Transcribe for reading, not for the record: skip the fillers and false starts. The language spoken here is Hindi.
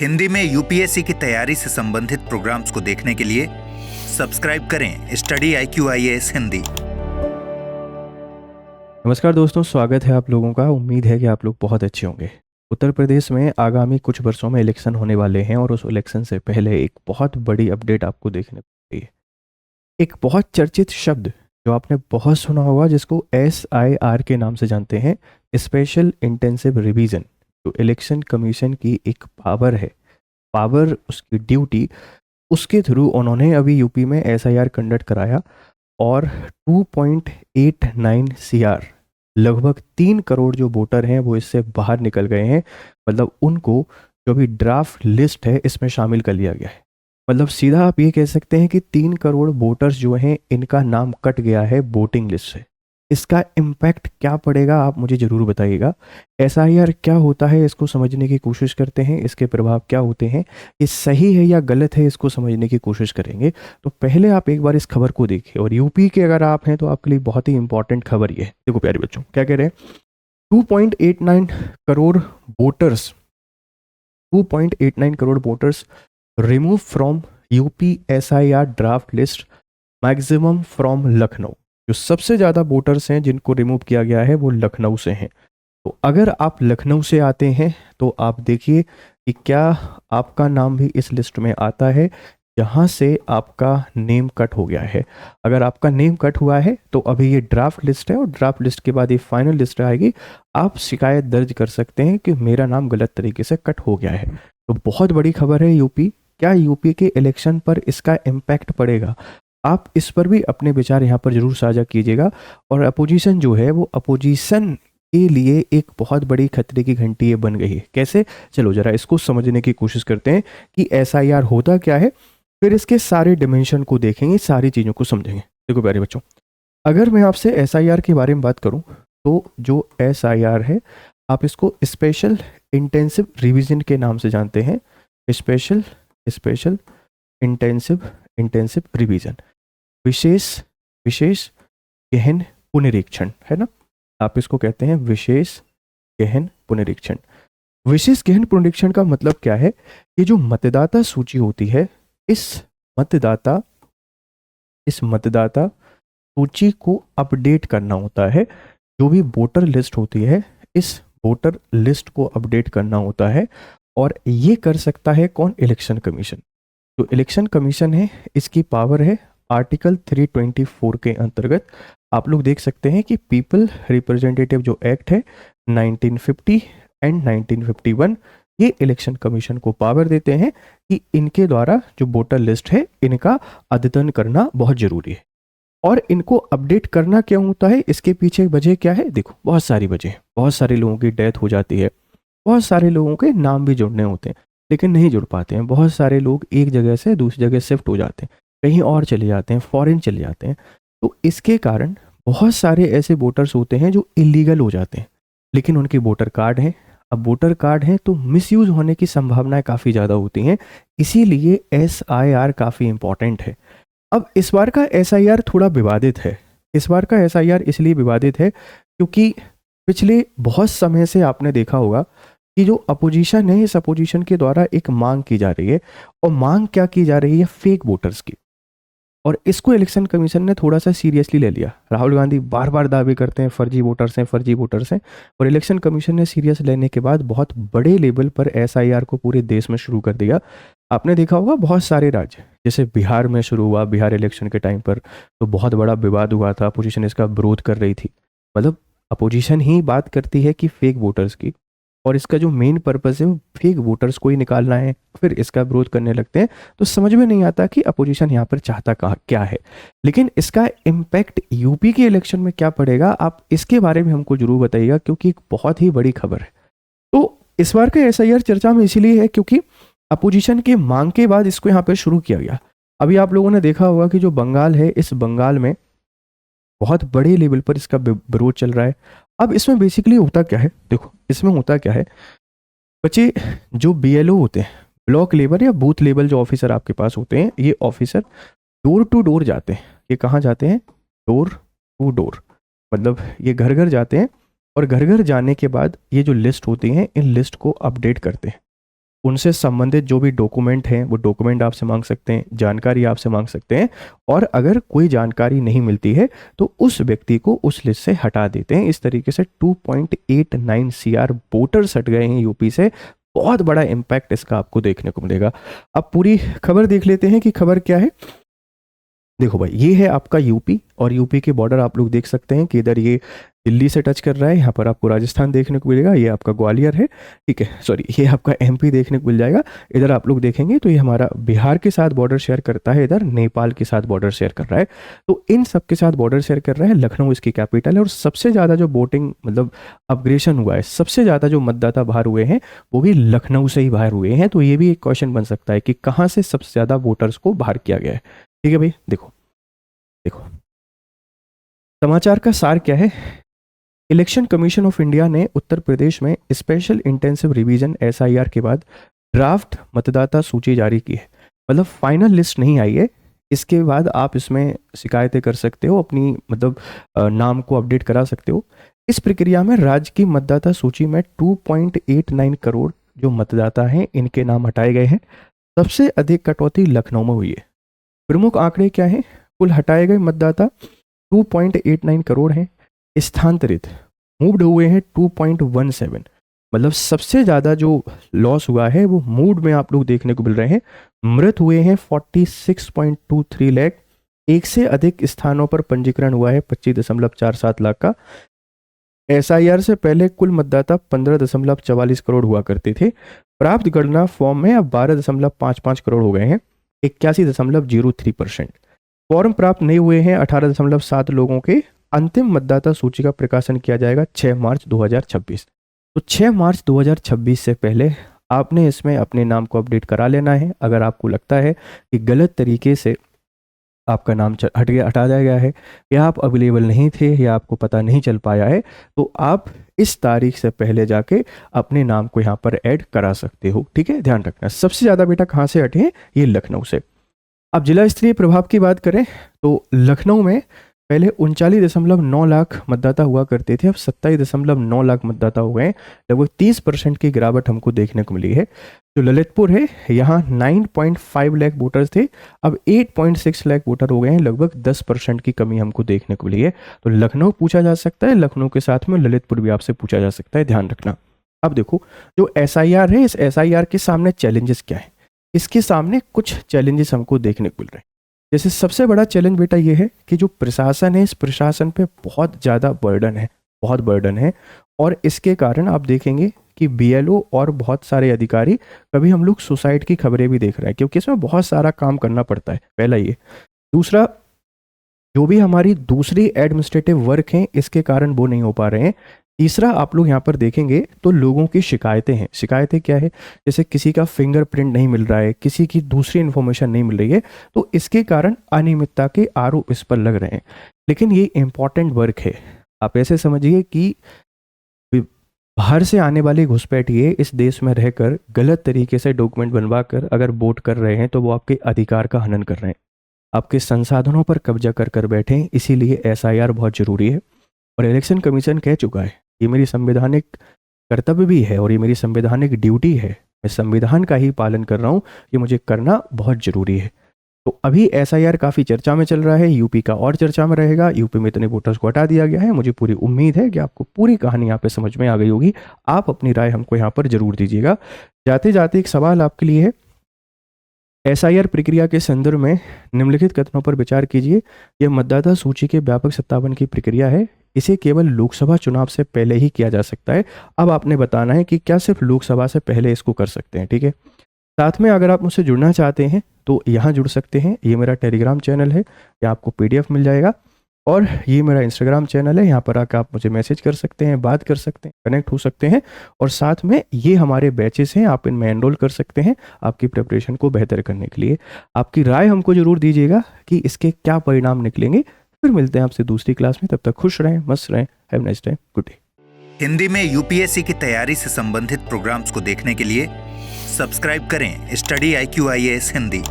हिंदी में यूपीएससी की तैयारी से संबंधित प्रोग्राम्स को देखने के लिए सब्सक्राइब करें स्टडी IQIAS हिंदी। नमस्कार दोस्तों, स्वागत है आप लोगों का। उम्मीद है कि आप लोग बहुत अच्छे होंगे। उत्तर प्रदेश में आगामी कुछ वर्षों में इलेक्शन होने वाले हैं और उस इलेक्शन से पहले एक बहुत बड़ी अपडेट आपको देखने को मिली है। एक बहुत चर्चित शब्द जो आपने बहुत सुना होगा, जिसको SIR के नाम से जानते हैं, स्पेशल इंटेंसिव रिवीजन। जो इलेक्शन कमीशन की एक पावर है, पावर उसकी ड्यूटी, उसके थ्रू उन्होंने अभी यूपी में SIR कंडक्ट कराया और 2.89 CR, लगभग 3 करोड़ जो वोटर हैं वो इससे बाहर निकल गए हैं। मतलब उनको जो भी ड्राफ्ट लिस्ट है इसमें शामिल कर लिया गया है। मतलब सीधा आप ये कह सकते हैं कि 3 करोड़ वोटर्स जो हैं इनका नाम कट गया है वोटिंग लिस्ट से। इसका इम्पैक्ट क्या पड़ेगा आप मुझे ज़रूर बताइएगा। SIR क्या होता है इसको समझने की कोशिश करते हैं, इसके प्रभाव क्या होते हैं, ये सही है या गलत है इसको समझने की कोशिश करेंगे। तो पहले आप एक बार इस खबर को देखिए, और यूपी के अगर आप हैं तो आपके लिए बहुत ही इंपॉर्टेंट खबर ये है। देखो प्यारे बच्चों, क्या कह रहे हैं, 2.89 crore voters 2.89 crore voters remove from UP SIR draft list, maximum from Lucknow. जो सबसे ज़्यादा वोटर्स हैं जिनको रिमूव किया गया है वो लखनऊ से हैं। तो अगर आप लखनऊ से आते हैं तो आप देखिए कि क्या आपका नाम भी इस लिस्ट में आता है जहाँ से आपका नेम कट हो गया है। अगर आपका नेम कट हुआ है तो अभी ये ड्राफ्ट लिस्ट है और ड्राफ्ट लिस्ट के बाद ये फाइनल लिस्ट आएगी। आप शिकायत दर्ज कर सकते हैं कि मेरा नाम गलत तरीके से कट हो गया है। तो बहुत बड़ी खबर है यूपी। क्या यूपी के इलेक्शन पर इसका इम्पैक्ट पड़ेगा? आप इस पर भी अपने विचार यहाँ पर जरूर साझा कीजिएगा। और अपोजिशन जो है वो अपोजिशन के लिए एक बहुत बड़ी खतरे की घंटी ये बन गई है। कैसे? चलो जरा इसको समझने की कोशिश करते हैं कि SIR होता क्या है, फिर इसके सारे डिमेंशन को देखेंगे, सारी चीज़ों को समझेंगे। देखो प्यारे बच्चों, अगर मैं आपसे SIR के बारे में बात करूं तो जो SIR है आप इसको स्पेशल इंटेंसिव रिवीजन के नाम से जानते हैं। स्पेशल इंटेंसिव रिवीजन, विशेष गहन पुनरीक्षण, है ना। आप इसको कहते हैं विशेष गहन पुनरीक्षण। विशेष गहन पुनरीक्षण का मतलब क्या है? ये जो मतदाता सूची होती है, इस मतदाता सूची को अपडेट करना होता है। जो भी वोटर लिस्ट होती है, इस वोटर लिस्ट को अपडेट करना होता है। और ये कर सकता है कौन? Election commission. जो इलेक्शन कमीशन है इसकी पावर है आर्टिकल 324 के अंतर्गत। आप लोग देख सकते हैं कि पीपल रिप्रेजेंटेटिव जो एक्ट है 1950 एंड 1951, ये इलेक्शन कमीशन को पावर देते हैं कि इनके द्वारा जो वोटर लिस्ट है इनका अद्यतन करना बहुत जरूरी है। और इनको अपडेट करना क्यों होता है, इसके पीछे वजह क्या है? देखो, बहुत सारी वजह है। बहुत सारे लोगों की डेथ हो जाती है, बहुत सारे लोगों के नाम भी जुड़ने होते हैं लेकिन नहीं जुड़ पाते हैं। बहुत सारे लोग एक जगह से दूसरी जगह शिफ्ट हो जाते हैं, कहीं और चले जाते हैं, फॉरेन चले जाते हैं। तो इसके कारण बहुत सारे ऐसे वोटर्स होते हैं जो इलीगल हो जाते हैं, लेकिन उनके वोटर कार्ड हैं। अब वोटर कार्ड हैं तो मिसयूज होने की संभावनाएं काफ़ी ज़्यादा होती हैं, इसीलिए SIR काफ़ी इंपॉर्टेंट है। अब इस बार का SIR थोड़ा विवादित है। इस बार का SIR इसलिए विवादित है क्योंकि पिछले बहुत समय से आपने देखा होगा कि जो अपोजिशन है, इस अपोजिशन के द्वारा एक मांग की जा रही है। और मांग क्या की जा रही है? फेक वोटर्स की। और इसको इलेक्शन कमीशन ने थोड़ा सा सीरियसली ले लिया। राहुल गांधी बार बार दावे करते हैं फर्जी वोटर्स हैं, फर्जी वोटर्स हैं, और इलेक्शन कमीशन ने सीरियस लेने के बाद बहुत बड़े लेवल पर SIR को पूरे देश में शुरू कर दिया। आपने देखा होगा बहुत सारे राज्य, जैसे बिहार में शुरू हुआ, बिहार इलेक्शन के टाइम पर तो बहुत बड़ा विवाद हुआ था, अपोजिशन इसका विरोध कर रही थी। मतलब अपोजिशन ही बात करती है कि फेक वोटर्स की, और इसका जो मेन पर्पस है वो फेक वोटर्स को ही निकालना है, फिर इसका विरोध करने लगते हैं। तो समझ में नहीं आता कि अपोजिशन यहाँ पर चाहता क्या है। लेकिन इसका इम्पैक्ट यूपी के इलेक्शन में क्या पड़ेगा, आप इसके बारे में हमको जरूर बताइएगा, क्योंकि एक बहुत ही बड़ी खबर है। तो इस बार का SIR चर्चा में इसीलिए है क्योंकि अपोजिशन की मांग के बाद इसको यहाँ पर शुरू किया गया। अभी आप लोगों ने देखा होगा कि जो बंगाल है, इस बंगाल में बहुत बड़े लेवल पर इसका विरोध चल रहा है। अब इसमें बेसिकली होता क्या है? देखो, इसमें होता क्या है, बच्चे जो BLO होते हैं, ब्लॉक लेवल या बूथ लेवल जो ऑफिसर आपके पास होते हैं, ये ऑफिसर डोर टू डोर जाते हैं। ये कहाँ जाते हैं? डोर टू डोर, मतलब ये घर घर जाते हैं और घर घर जाने के बाद ये जो लिस्ट होती हैं, इन लिस्ट को अपडेट करते हैं। उनसे संबंधित जो भी डॉक्यूमेंट हैं वो डॉक्यूमेंट आपसे मांग सकते हैं, जानकारी आपसे मांग सकते हैं, और अगर कोई जानकारी नहीं मिलती है तो उस व्यक्ति को उस लिस्ट से हटा देते हैं। इस तरीके से 2.89 CR वोटर्स हट गए हैं यूपी से। बहुत बड़ा इम्पैक्ट इसका आपको देखने को मिलेगा। अब पूरी खबर देख लेते हैं कि खबर क्या है। देखो भाई, ये है आपका यूपी, और यूपी के बॉर्डर आप लोग देख सकते हैं कि इधर ये दिल्ली से टच कर रहा है, यहाँ पर आपको राजस्थान देखने को मिलेगा, ये आपका ग्वालियर है, ठीक है, सॉरी ये आपका MP देखने को मिल जाएगा। इधर आप लोग देखेंगे तो ये हमारा बिहार के साथ बॉर्डर शेयर करता है, इधर नेपाल के साथ बॉर्डर शेयर कर रहा है। तो इन सब के साथ बॉर्डर शेयर कर रहा है। लखनऊ इसकी कैपिटल है, और सबसे ज़्यादा जो वोटिंग मतलब अपग्रेशन हुआ है, सबसे ज़्यादा जो मतदाता बाहर हुए हैं वो भी लखनऊ से ही बाहर हुए हैं। तो ये भी एक क्वेश्चन बन सकता है कि कहाँ से सबसे ज़्यादा वोटर्स को बाहर किया गया है। ठीक है भाई, देखो समाचार का सार क्या है। इलेक्शन कमीशन ऑफ इंडिया ने उत्तर प्रदेश में स्पेशल इंटेंसिव रिवीजन SIR के बाद ड्राफ्ट मतदाता सूची जारी की है। मतलब फाइनल लिस्ट नहीं आई है, इसके बाद आप इसमें शिकायतें कर सकते हो, अपनी मतलब नाम को अपडेट करा सकते हो। इस प्रक्रिया में राज्य की मतदाता सूची में 2.89 करोड़ जो मतदाता हैं इनके नाम हटाए गए हैं। सबसे अधिक कटौती लखनऊ में हुई है। प्रमुख आंकड़े क्या हैं? कुल हटाए गए मतदाता 2.89 करोड़ हैं। स्थानांतरित मूव्ड हुए हैं 2.17, मतलब सबसे ज़्यादा जो लॉस हुआ है वो मूड में आप लोग देखने को मिल रहे हैं। मृत हुए हैं 46.23 लाख। एक से अधिक स्थानों पर पंजीकरण हुआ है 25.47 लाख का। SIR से पहले कुल मतदाता 15.44 करोड़ हुआ करते थे। प्राप्त गणना फॉर्म में अब 12.55 करोड़ हो गए हैं, 81.03%। फॉर्म प्राप्त नहीं हुए हैं 18.7 लोगों के। अंतिम मतदाता सूची का प्रकाशन किया जाएगा 6 मार्च 2026। तो 6 मार्च 2026 से पहले आपने इसमें अपने नाम को अपडेट करा लेना है। अगर आपको लगता है कि गलत तरीके से आपका नाम हटा दिया गया है, या आप अवेलेबल नहीं थे, या आपको पता नहीं चल पाया है, तो आप इस तारीख से पहले जाके अपने नाम को यहाँ पर ऐड करा सकते हो। ठीक है, ध्यान रखना। सबसे ज़्यादा बेटा कहाँ से हटे हैं? ये लखनऊ से। अब जिला स्तरीय प्रभाव की बात करें तो लखनऊ में पहले 39.9 लाख मतदाता हुआ करते थे, अब 27.9 लाख मतदाता हो गए। लगभग 30% की गिरावट हमको देखने को मिली है। जो ललितपुर है, यहाँ 9.5 लाख वोटर्स थे, अब 8.6 लाख वोटर हो गए हैं। लगभग 10% की कमी हमको देखने को मिली है। तो लखनऊ पूछा जा सकता है, लखनऊ के साथ में ललितपुर भी आपसे पूछा जा सकता है, ध्यान रखना। अब देखो, जो SIR है, इस SIR के सामने चैलेंजेस क्या है? इसके सामने कुछ चैलेंजेस हमको देखने को मिल रहे हैं। जैसे सबसे बड़ा चैलेंज बेटा ये है कि जो प्रशासन है, इस प्रशासन पे बहुत ज़्यादा बर्डन है, और इसके कारण आप देखेंगे कि BLO और बहुत सारे अधिकारी, कभी हम लोग सुसाइड की खबरें भी देख रहे हैं, क्योंकि इसमें बहुत सारा काम करना पड़ता है। पहला ये। दूसरा, जो भी हमारी दूसरी एडमिनिस्ट्रेटिव वर्क हैं, इसके कारण वो नहीं हो पा रहे हैं। तीसरा, आप लोग यहाँ पर देखेंगे तो लोगों की शिकायतें हैं। शिकायतें क्या है? जैसे किसी का फिंगरप्रिंट नहीं मिल रहा है, किसी की दूसरी इन्फॉर्मेशन नहीं मिल रही है, तो इसके कारण अनियमितता के आरोप इस पर लग रहे हैं। लेकिन ये इम्पॉर्टेंट वर्क है। आप ऐसे समझिए कि बाहर से आने वाले घुसपैठिए इस देश में रहकर गलत तरीके से डॉक्यूमेंट बनवा कर अगर वोट कर रहे हैं, तो वो आपके अधिकार का हनन कर रहे हैं, आपके संसाधनों पर कब्जा कर बैठे। इसीलिए SIR बहुत ज़रूरी है। और इलेक्शन कमीशन कह चुका है, ये मेरी संवैधानिक कर्तव्य भी है और ये मेरी संवैधानिक ड्यूटी है। मैं संविधान का ही पालन कर रहा हूँ, ये मुझे करना बहुत ज़रूरी है। तो अभी SIR काफ़ी चर्चा में चल रहा है, यूपी का और चर्चा में रहेगा। यूपी में इतने वोटर्स को हटा दिया गया है। मुझे पूरी उम्मीद है कि आपको पूरी कहानी यहाँ पे समझ में आ गई होगी। आप अपनी राय हमको यहाँ पर जरूर दीजिएगा। जाते जाते एक सवाल आपके लिए है। SIR प्रक्रिया के संदर्भ में निम्नलिखित कथनों पर विचार कीजिए। यह मतदाता सूची के व्यापक सत्यापन की प्रक्रिया है। इसे केवल लोकसभा चुनाव से पहले ही किया जा सकता है। अब आपने बताना है कि क्या सिर्फ लोकसभा से पहले इसको कर सकते हैं। ठीक है, साथ में अगर आप मुझसे जुड़ना चाहते हैं तो यहाँ जुड़ सकते हैं। ये मेरा टेलीग्राम चैनल है, यहाँ आपको PDF मिल जाएगा, और ये मेरा इंस्टाग्राम चैनल है। यहाँ पर आकर आप मुझे मैसेज कर सकते हैं, बात कर सकते हैं, कनेक्ट हो सकते हैं। और साथ में ये हमारे बैचेस हैं, आप इनमें एनरोल कर सकते हैं आपकी प्रिपरेशन को बेहतर करने के लिए। आपकी राय हमको ज़रूर दीजिएगा कि इसके क्या परिणाम निकलेंगे। फिर मिलते हैं आपसे दूसरी क्लास में। तब तक खुश रहें, मस्त रहें। Have nice day, good day. Hindi में UPSC की तैयारी से संबंधित प्रोग्राम्स को देखने के लिए सब्सक्राइब करें स्टडी IQ IAS हिंदी।